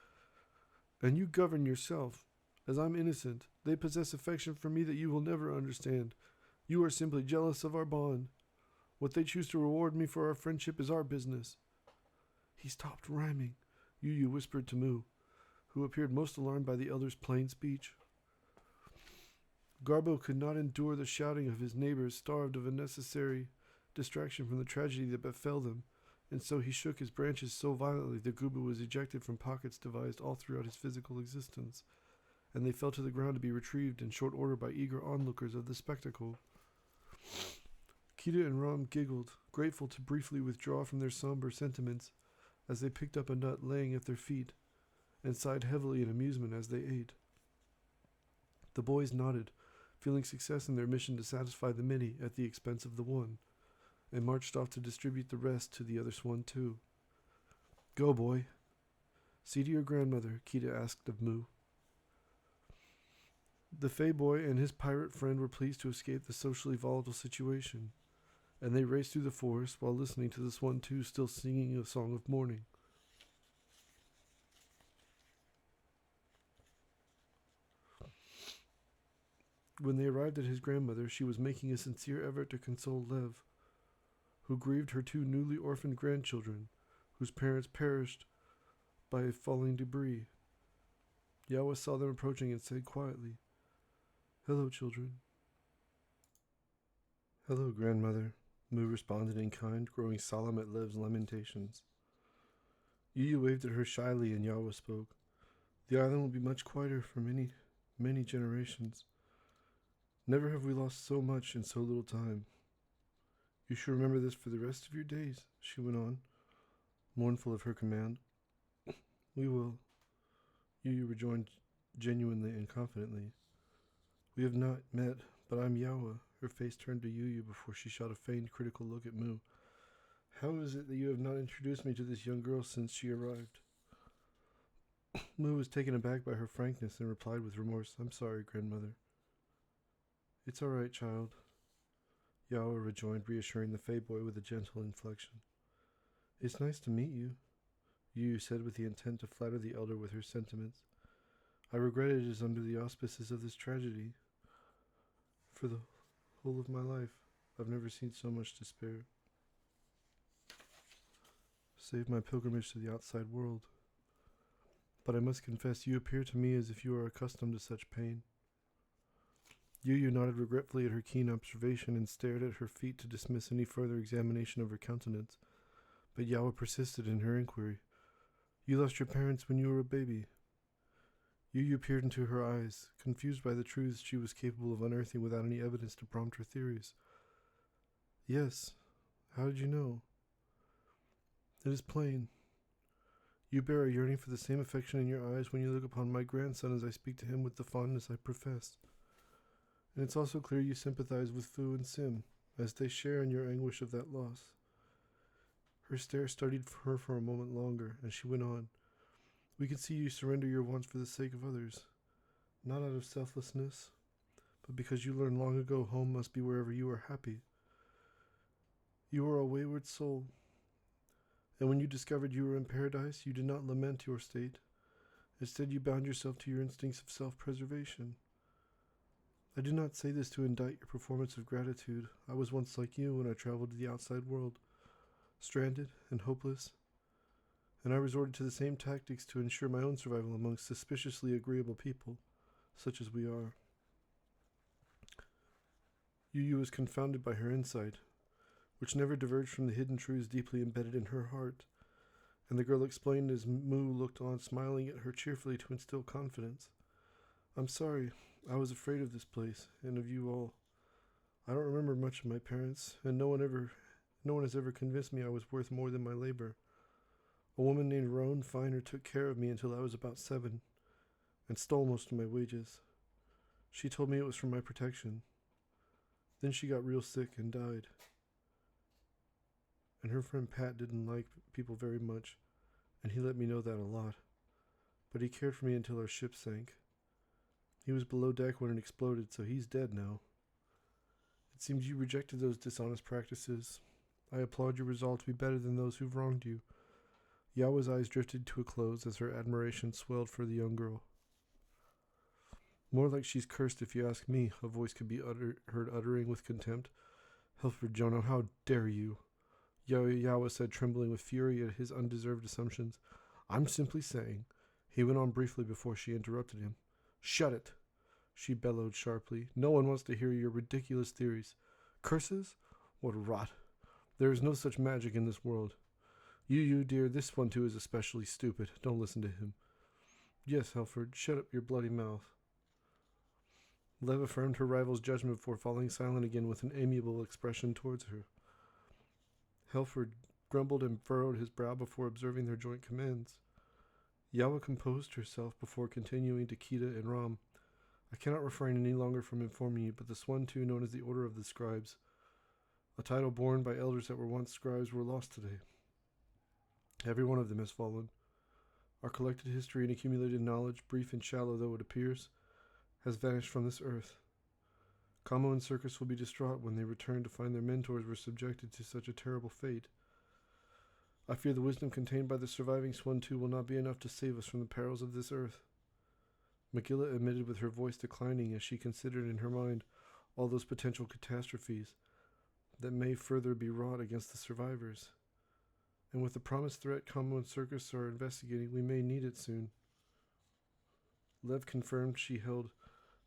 And you govern yourself. As I'm innocent, they possess affection for me that you will never understand. You are simply jealous of our bond. What they choose to reward me for our friendship is our business." "He stopped rhyming," Yu whispered to Mu, who appeared most alarmed by the elder's plain speech. Garbo could not endure the shouting of his neighbors, starved of a necessary distraction from the tragedy that befell them, and so he shook his branches so violently that Gubu was ejected from pockets devised all throughout his physical existence, and they fell to the ground to be retrieved in short order by eager onlookers of the spectacle. Kita and Ram giggled, grateful to briefly withdraw from their somber sentiments as they picked up a nut laying at their feet, and sighed heavily in amusement as they ate. The boys nodded, feeling success in their mission to satisfy the many at the expense of the one, and marched off to distribute the rest to the other one too. "Go, boy. See to your grandmother," Kita asked of Mu. The Fey boy and his pirate friend were pleased to escape the socially volatile situation, and they raced through the forest while listening to the Swan too still singing a song of mourning. When they arrived at his grandmother, she was making a sincere effort to console Lev, who grieved her two newly orphaned grandchildren, whose parents perished by falling debris. Yawa saw them approaching and said quietly, "Hello, children." "Hello, grandmother," Mu responded in kind, growing solemn at Lev's lamentations. Yu waved at her shyly and Yawa spoke. "The island will be much quieter for many, many generations. Never have we lost so much in so little time. You should remember this for the rest of your days," she went on, mournful of her command. "We will," Yu rejoined genuinely and confidently. "We have not met, but I'm Yawa." Her face turned to Yu before she shot a feigned critical look at Mu. "How is it that you have not introduced me to this young girl since she arrived?" Mu was taken aback by her frankness and replied with remorse, "I'm sorry, grandmother." "It's all right, child," Yawa rejoined, reassuring the Fey boy with a gentle inflection. "It's nice to meet you," Yu said with the intent to flatter the elder with her sentiments. "I regret it is under the auspices of this tragedy. For the whole of my life, I've never seen so much despair. Save my pilgrimage to the outside world. But I must confess, you appear to me as if you are accustomed to such pain." Yu nodded regretfully at her keen observation and stared at her feet to dismiss any further examination of her countenance, but Yawa persisted in her inquiry. "You lost your parents when you were a baby." Yu peered into her eyes, confused by the truths she was capable of unearthing without any evidence to prompt her theories. "Yes. How did you know?" "It is plain. You bear a yearning for the same affection in your eyes when you look upon my grandson as I speak to him with the fondness I profess. And it's also clear you sympathize with Fu and Sim, as they share in your anguish of that loss." Her stare studied her for a moment longer, and she went on. "We can see you surrender your wants for the sake of others, not out of selflessness, but because you learned long ago home must be wherever you are happy. You are a wayward soul, and when you discovered you were in paradise, you did not lament your state. Instead, you bound yourself to your instincts of self-preservation. I do not say this to indict your performance of gratitude. I was once like you when I traveled to the outside world, stranded and hopeless, and I resorted to the same tactics to ensure my own survival amongst suspiciously agreeable people, such as we are." Yu was confounded by her insight, which never diverged from the hidden truths deeply embedded in her heart. And the girl explained as Moo looked on, smiling at her cheerfully to instill confidence. I'm sorry. I was afraid of this place, and of you all. I don't remember much of my parents, and no one has ever convinced me I was worth more than my labor. A woman named Roan Finer took care of me until I was about 7, and stole most of my wages. She told me it was for my protection. Then she got real sick and died. And her friend Pat didn't like people very much, and he let me know that a lot. But he cared for me until our ship sank. He was below deck when it exploded, so he's dead now. It seems you rejected those dishonest practices. I applaud your resolve to be better than those who've wronged you. Yawa's eyes drifted to a close as her admiration swelled for the young girl. More like she's cursed if you ask me, a voice could be heard uttering with contempt. Helford Jono, how dare you? Yawa said, trembling with fury at his undeserved assumptions. I'm simply saying, he went on briefly before she interrupted him. Shut it, she bellowed sharply. No one wants to hear your ridiculous theories. Curses? What rot. There is no such magic in this world. You, dear, this one too is especially stupid. Don't listen to him. Yes, Helford, shut up your bloody mouth. Lev affirmed her rival's judgment before falling silent again with an amiable expression towards her. Helford grumbled and furrowed his brow before observing their joint commands. Yawa composed herself before continuing to Kita and Ram. I cannot refrain any longer from informing you, but the Swan too, known as the Order of the Scribes, a title borne by elders that were once scribes, were lost today. Every one of them has fallen. Our collected history and accumulated knowledge, brief and shallow though it appears, has vanished from this earth. Kamo and Circus will be distraught when they return to find their mentors were subjected to such a terrible fate. I fear the wisdom contained by the surviving Swan too will not be enough to save us from the perils of this earth. Megilla admitted with her voice declining as she considered in her mind all those potential catastrophes that may further be wrought against the survivors. And with the promised threat Kamo and Circus are investigating, we may need it soon. Lev confirmed she held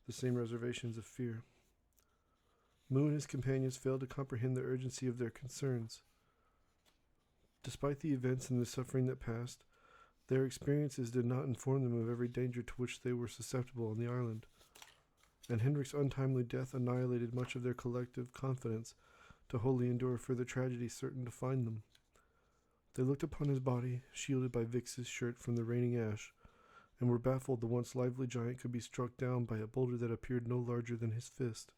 the same reservations of fear. Moo and his companions failed to comprehend the urgency of their concerns. Despite the events and the suffering that passed, their experiences did not inform them of every danger to which they were susceptible on the island, and Hendrik's untimely death annihilated much of their collective confidence to wholly endure further tragedy certain to find them. They looked upon his body, shielded by Vix's shirt from the raining ash, and were baffled the once lively giant could be struck down by a boulder that appeared no larger than his fist.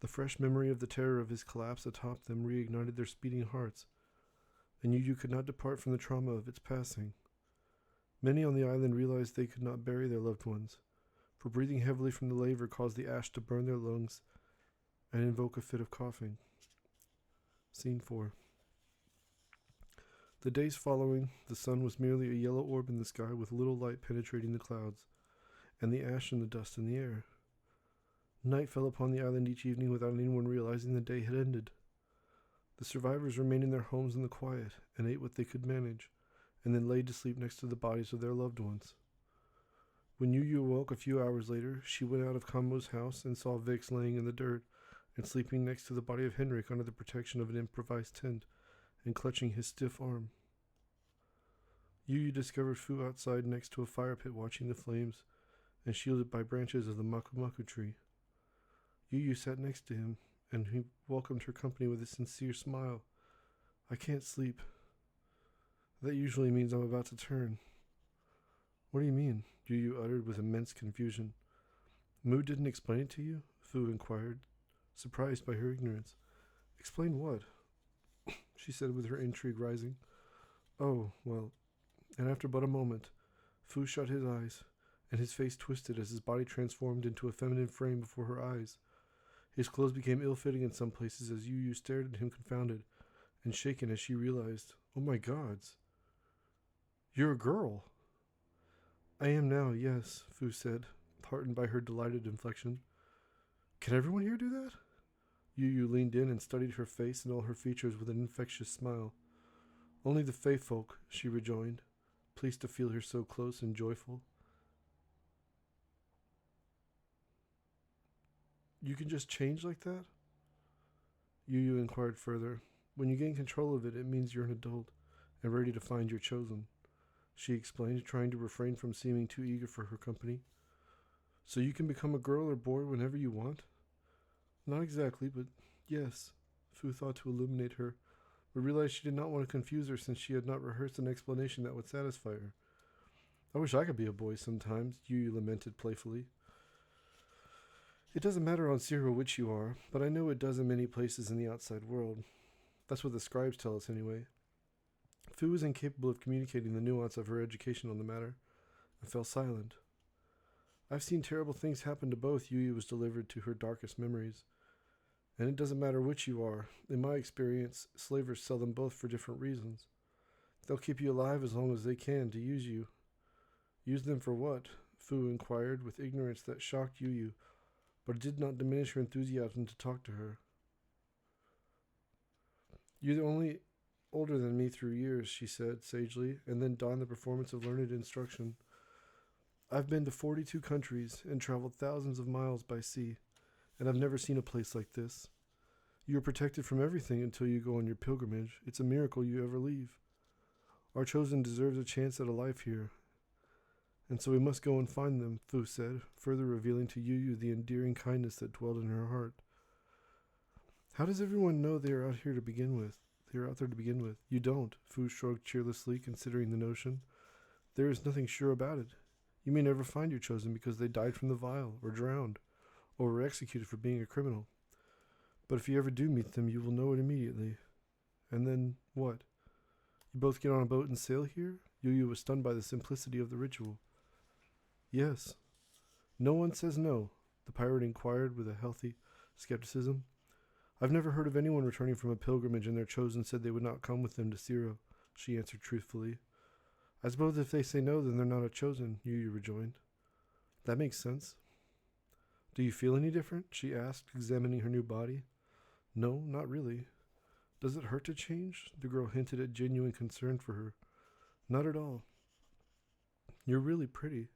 The fresh memory of the terror of his collapse atop them reignited their speeding hearts, and Yu could not depart from the trauma of its passing. Many on the island realized they could not bury their loved ones, for breathing heavily from the laver caused the ash to burn their lungs and invoke a fit of coughing. Scene 4. The days following, the sun was merely a yellow orb in the sky with little light penetrating the clouds, and the ash and the dust in the air. Night fell upon the island each evening without anyone realizing the day had ended. The survivors remained in their homes in the quiet and ate what they could manage, and then laid to sleep next to the bodies of their loved ones. When Yu awoke a few hours later, she went out of Kamo's house and saw Vix laying in the dirt and sleeping next to the body of Henrik under the protection of an improvised tent and clutching his stiff arm. Yu discovered Fu outside next to a fire pit watching the flames and shielded by branches of the maku tree. Yu sat next to him, and he welcomed her company with a sincere smile. I can't sleep. That usually means I'm about to turn. What do you mean? Yu uttered with immense confusion. Moo didn't explain it to you? Fu inquired, surprised by her ignorance. Explain what? She said with her intrigue rising. Oh, well. And after but a moment, Fu shut his eyes, and his face twisted as his body transformed into a feminine frame before her eyes. His clothes became ill-fitting in some places as Yu stared at him confounded and shaken as she realized, oh my gods, you're a girl. I am now, yes, Fu said, heartened by her delighted inflection. Can everyone here do that? Yu leaned in and studied her face and all her features with an infectious smile. Only the Fae folk, she rejoined, pleased to feel her so close and joyful. You can just change like that? Yu Yu inquired further. When you gain control of it, it means you're an adult and ready to find your chosen, she explained, trying to refrain from seeming too eager for her company. So you can become a girl or boy whenever you want? Not exactly, but yes, Fu thought to illuminate her, but realized she did not want to confuse her since she had not rehearsed an explanation that would satisfy her. I wish I could be a boy sometimes, Yu Yu lamented playfully. It doesn't matter on Zero which you are, but I know it does in many places in the outside world. That's what the scribes tell us anyway. Fu was incapable of communicating the nuance of her education on the matter, and fell silent. I've seen terrible things happen to both, Yu Yu was delivered to her darkest memories. And it doesn't matter which you are. In my experience, slavers sell them both for different reasons. They'll keep you alive as long as they can to use you. Use them for what? Fu inquired with ignorance that shocked Yu Yu, but it did not diminish her enthusiasm to talk to her. You're only older than me through years, she said sagely, and then donned the performance of learned instruction. I've been to 42 countries and traveled thousands of miles by sea, and I've never seen a place like this. You are protected from everything until you go on your pilgrimage. It's a miracle you ever leave. Our chosen deserves a chance at a life here, and so we must go and find them, Fu said, further revealing to Yu Yu the endearing kindness that dwelled in her heart. How does everyone know they are out here to begin with? They are out there to begin with. You don't, Fu shrugged cheerlessly, considering the notion. There is nothing sure about it. You may never find your chosen because they died from the vial, or drowned, or were executed for being a criminal. But if you ever do meet them, you will know it immediately. And then, what? You both get on a boat and sail here? Yu Yu was stunned by the simplicity of the ritual. Yes. No one says no, the pirate inquired with a healthy skepticism. I've never heard of anyone returning from a pilgrimage and their chosen said they would not come with them to Zero, she answered truthfully. I suppose if they say no, then they're not a chosen, Yu Yu rejoined. That makes sense. Do you feel any different? She asked, examining her new body. No, not really. Does it hurt to change? The girl hinted at genuine concern for her. Not at all. You're really pretty,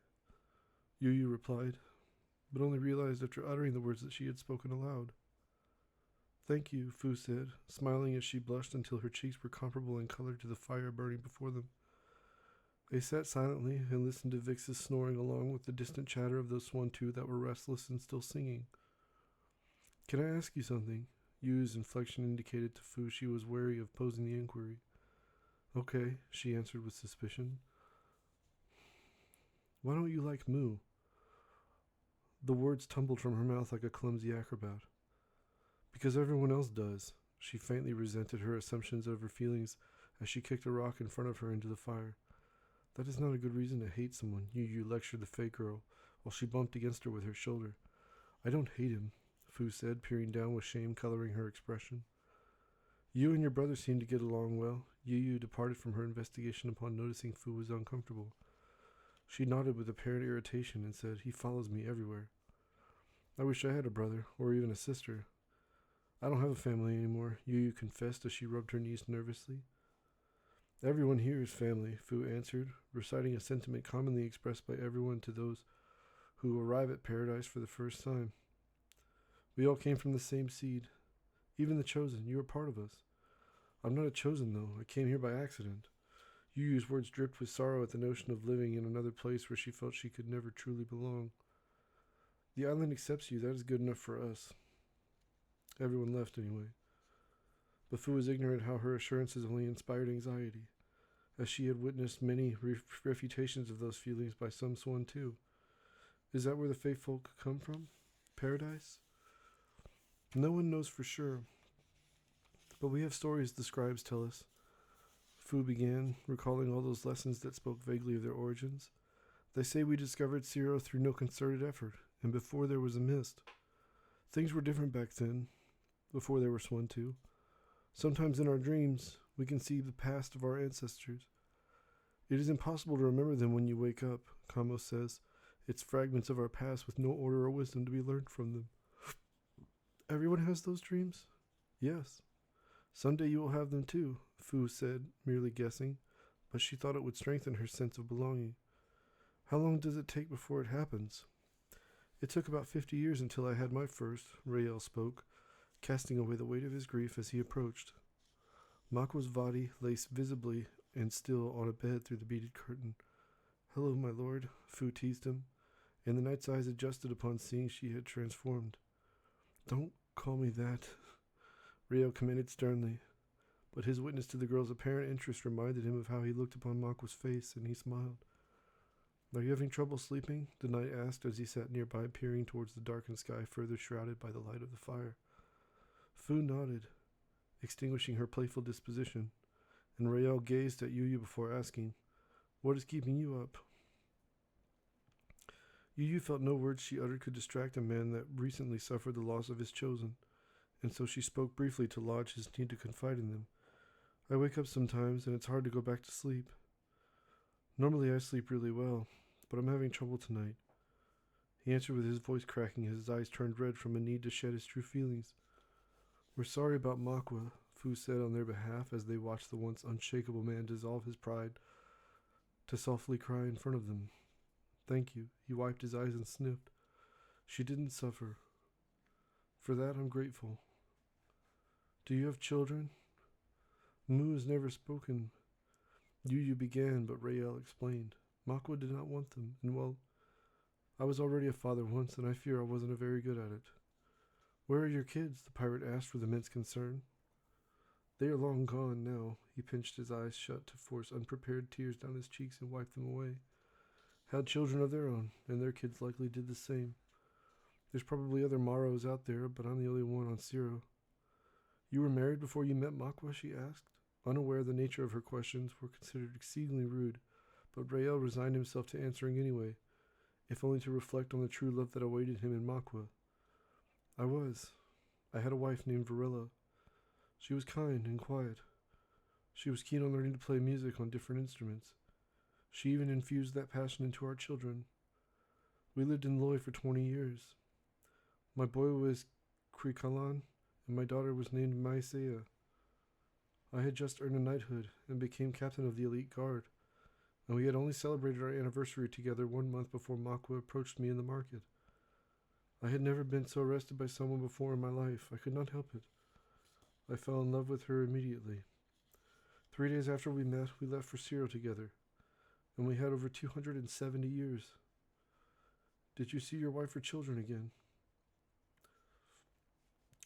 Yu Yu replied, but only realized after uttering the words that she had spoken aloud. Thank you, Fu said, smiling as she blushed until her cheeks were comparable in color to the fire burning before them. They sat silently and listened to Vix's snoring along with the distant chatter of those swan-two that were restless and still singing. Can I ask you something? Yu's inflection indicated to Fu she was wary of posing the inquiry. Okay, she answered with suspicion. Why don't you like Mu? The words tumbled from her mouth like a clumsy acrobat. Because everyone else does. She faintly resented her assumptions of her feelings as she kicked a rock in front of her into the fire. That is not a good reason to hate someone, Yu lectured the fake girl, while she bumped against her with her shoulder. I don't hate him, Fu said, peering down with shame coloring her expression. You and your brother seem to get along well. Yu departed from her investigation upon noticing Fu was uncomfortable. She nodded with apparent irritation and said, He follows me everywhere. I wish I had a brother, or even a sister. I don't have a family anymore, Yu confessed as she rubbed her knees nervously. Everyone here is family, Fu answered, reciting a sentiment commonly expressed by everyone to those who arrive at paradise for the first time. We all came from the same seed. Even the chosen, you are part of us. I'm not a chosen, though. I came here by accident. Yu's words dripped with sorrow at the notion of living in another place where she felt she could never truly belong. The island accepts you. That is good enough for us. Everyone left anyway. But Fu was ignorant how her assurances only inspired anxiety, as she had witnessed many refutations of those feelings by some swan too. Is that where the fae folk come from? Paradise? No one knows for sure, but we have stories the scribes tell us. Fu began, recalling all those lessons that spoke vaguely of their origins. They say we discovered Zero through no concerted effort, and before there was a mist. Things were different back then, before there were Swan too. Sometimes in our dreams, we can see the past of our ancestors. It is impossible to remember them when you wake up, Kamo says. It's fragments of our past with no order or wisdom to be learned from them. Everyone has those dreams? Yes. Someday you will have them too, Fu said, merely guessing, but she thought it would strengthen her sense of belonging. How long does it take before it happens? It took about 50 years until I had my first, Rael spoke, casting away the weight of his grief as he approached. Makwa's body lay visibly and still on a bed through the beaded curtain. "Hello, my lord," Fu teased him, and the knight's eyes adjusted upon seeing she had transformed. "Don't call me that," Ryo commanded sternly, but his witness to the girl's apparent interest reminded him of how he looked upon Makwa's face, and he smiled. "Are you having trouble sleeping?" the knight asked as he sat nearby, peering towards the darkened sky further shrouded by the light of the fire. Fu nodded, extinguishing her playful disposition, and Rael gazed at Yu before asking, "What is keeping you up?" Yu felt no words she uttered could distract a man that recently suffered the loss of his chosen, and so she spoke briefly to lodge his need to confide in them. "I wake up sometimes, and it's hard to go back to sleep. Normally I sleep really well, but I'm having trouble tonight," he answered with his voice cracking as his eyes turned red from a need to shed his true feelings. "We're sorry about Makwa," Fu said on their behalf as they watched the once unshakable man dissolve his pride to softly cry in front of them. "Thank you." He wiped his eyes and sniffed. "She didn't suffer. For that I'm grateful." "Do you have children?" Mu has never spoken. Yu began, but Rael explained. "Makwa did not want them, and well, I was already a father once, and I fear I wasn't very good at it." "Where are your kids?" the pirate asked with immense concern. "They are long gone now." He pinched his eyes shut to force unprepared tears down his cheeks and wipe them away. "Had children of their own, and their kids likely did the same. There's probably other Maros out there, but I'm the only one on Zero." "You were married before you met Makwa?" she asked. Unaware of the nature of her questions were considered exceedingly rude, but Rael resigned himself to answering anyway, if only to reflect on the true love that awaited him in Makwa. "I was. I had a wife named Varilla. She was kind and quiet. She was keen on learning to play music on different instruments. She even infused that passion into our children. We lived in Loy for 20 years. My boy was Krikalan, and my daughter was named Maisea. I had just earned a knighthood and became captain of the elite guard, and we had only celebrated our anniversary together 1 month before Makwa approached me in the market. I had never been so arrested by someone before in my life. I could not help it. I fell in love with her immediately. 3 days after we met, we left for Zero together, and we had over 270 years. Did you see your wife or children again?"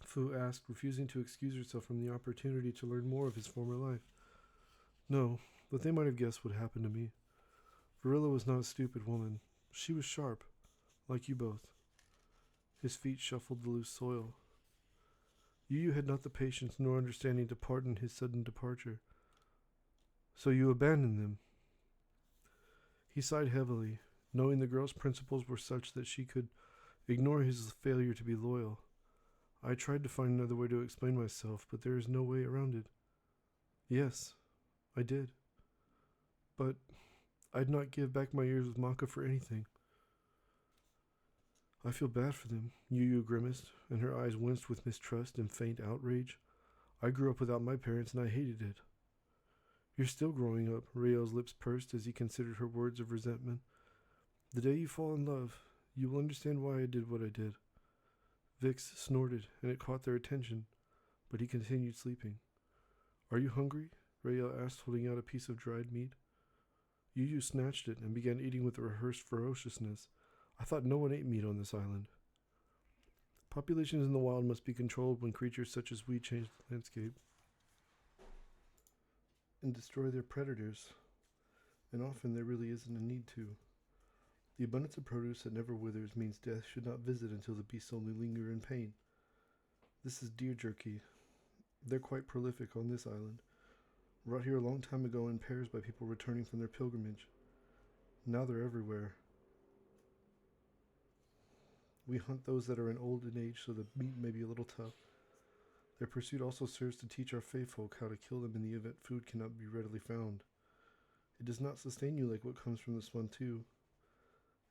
Fu asked, refusing to excuse herself from the opportunity to learn more of his former life. "No, but they might have guessed what happened to me. Varilla was not a stupid woman. She was sharp, like you both." His feet shuffled the loose soil. Yu had not the patience nor understanding to pardon his sudden departure. "So you abandoned them?" He sighed heavily, knowing the girl's principles were such that she could ignore his failure to be loyal. "I tried to find another way to explain myself, but there is no way around it." "Yes, I did. But I'd not give back my years with Maka for anything." "I feel bad for them," Yu grimaced, and her eyes winced with mistrust and faint outrage. "I grew up without my parents, and I hated it." "You're still growing up," Rael's lips pursed as he considered her words of resentment. "The day you fall in love, you will understand why I did what I did." Vix snorted, and it caught their attention, but he continued sleeping. "Are you hungry?" Rael asked, holding out a piece of dried meat. Yu snatched it and began eating with a rehearsed ferociousness. "I thought no one ate meat on this island." "Populations in the wild must be controlled when creatures such as we change the landscape and destroy their predators, and often there really isn't a need to. The abundance of produce that never withers means death should not visit until the beasts only linger in pain. This is deer jerky. They're quite prolific on this island. Brought here a long time ago in pairs by people returning from their pilgrimage. Now they're everywhere. We hunt those that are in old age so the meat may be a little tough. Their pursuit also serves to teach our Fey folk how to kill them in the event food cannot be readily found. It does not sustain you like what comes from this one too.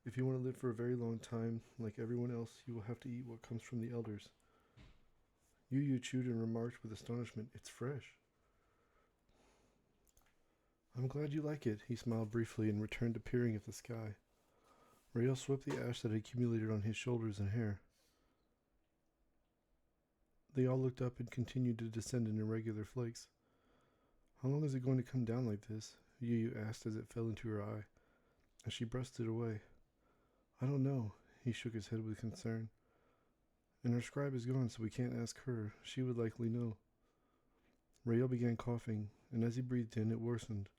If you want to live for a very long time, like everyone else, you will have to eat what comes from the elders." Yu chewed and remarked with astonishment, "It's fresh." "I'm glad you like it," he smiled briefly and returned to peering at the sky. Rael swept the ash that had accumulated on his shoulders and hair. They all looked up and continued to descend in irregular flakes. How long is it going to come down like this? Yu Yu asked as it fell into her eye, as she brushed it away. I don't know. He shook his head with concern. And our scribe is gone, so we can't ask her. She would likely know. Rael began coughing, and as he breathed in, it worsened.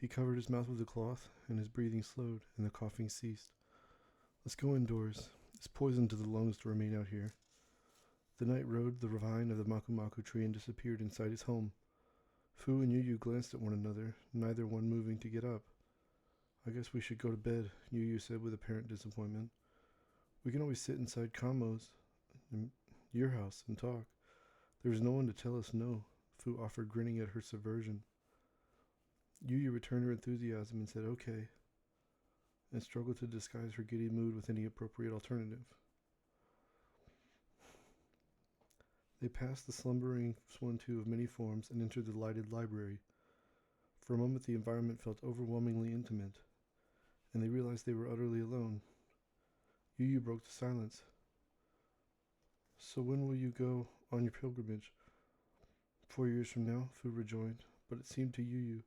He covered his mouth with a cloth, and his breathing slowed, and the coughing ceased. Let's go indoors. It's poison to the lungs to remain out here. The knight rode the vine of the maku-maku tree and disappeared inside his home. Fu and Yu Yu glanced at one another, neither one moving to get up. I guess we should go to bed, Yu Yu said with apparent disappointment. We can always sit inside Kamo's, in your house, and talk. There is no one to tell us no, Fu offered, grinning at her subversion. Yu Yu returned her enthusiasm and said okay, and struggled to disguise her giddy mood with any appropriate alternative. They passed the slumbering Swan-Tu of many forms and entered the lighted library. For a moment the environment felt overwhelmingly intimate, and they realized they were utterly alone. Yu Yu broke the silence. So when will you go on your pilgrimage? 4 years from now, Fu rejoined, but it seemed to Yu Yu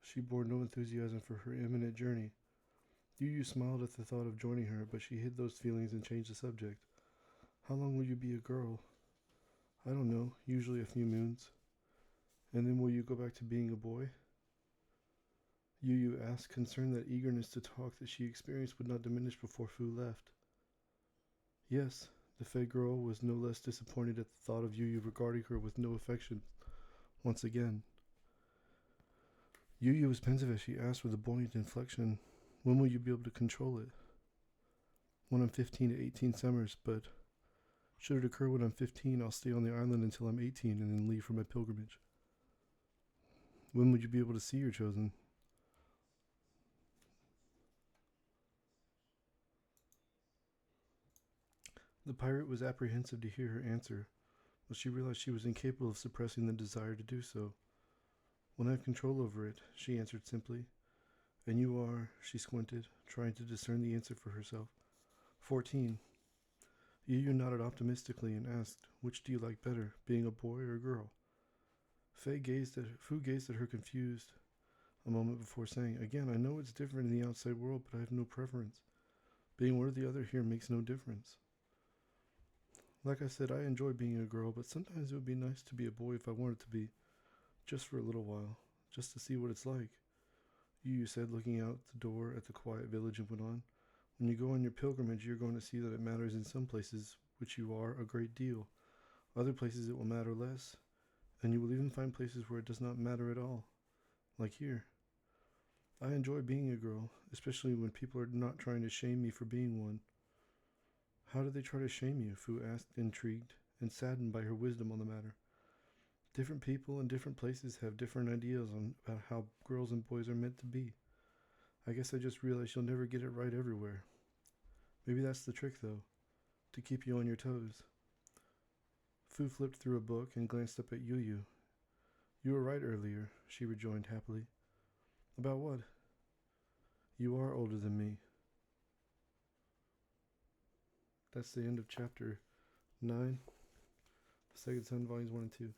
she bore no enthusiasm for her imminent journey. Yu Yu smiled at the thought of joining her, but she hid those feelings and changed the subject. How long will you be a girl? I don't know, usually a few moons. And then will you go back to being a boy? Yu Yu asked, concerned that eagerness to talk that she experienced would not diminish before Fu left. Yes, the fed girl was no less disappointed at the thought of Yu Yu regarding her with no affection once again. Yu Yu was pensive as she asked with a buoyant inflection, when will you be able to control it? When I'm 15 to 18 summers, but should it occur when I'm 15, I'll stay on the island until I'm 18 and then leave for my pilgrimage. When would you be able to see your chosen? The pirate was apprehensive to hear her answer, but she realized she was incapable of suppressing the desire to do so. When I have control over it, she answered simply. And you are, she squinted, trying to discern the answer for herself. 14. Yu Yu nodded optimistically and asked, which do you like better, being a boy or a girl? Fu gazed at her confused a moment before saying, again, I know it's different in the outside world, but I have no preference. Being one or the other here makes no difference. Like I said, I enjoy being a girl, but sometimes it would be nice to be a boy if I wanted to be. Just for a little while, just to see what it's like. Yu Yu said, looking out the door at the quiet village, and went on, when you go on your pilgrimage, you're going to see that it matters in some places, which you are, a great deal. Other places it will matter less, and you will even find places where it does not matter at all, like here. I enjoy being a girl, especially when people are not trying to shame me for being one. How do they try to shame you? Fu asked, intrigued and saddened by her wisdom on the matter. Different people in different places have different ideas about how girls and boys are meant to be. I guess I just realized you'll never get it right everywhere. Maybe that's the trick, though, to keep you on your toes. Fu flipped through a book and glanced up at Yu Yu. You were right earlier, she rejoined happily. About what? You are older than me. That's the end of chapter 9, The Second Son, Volumes 1 and 2.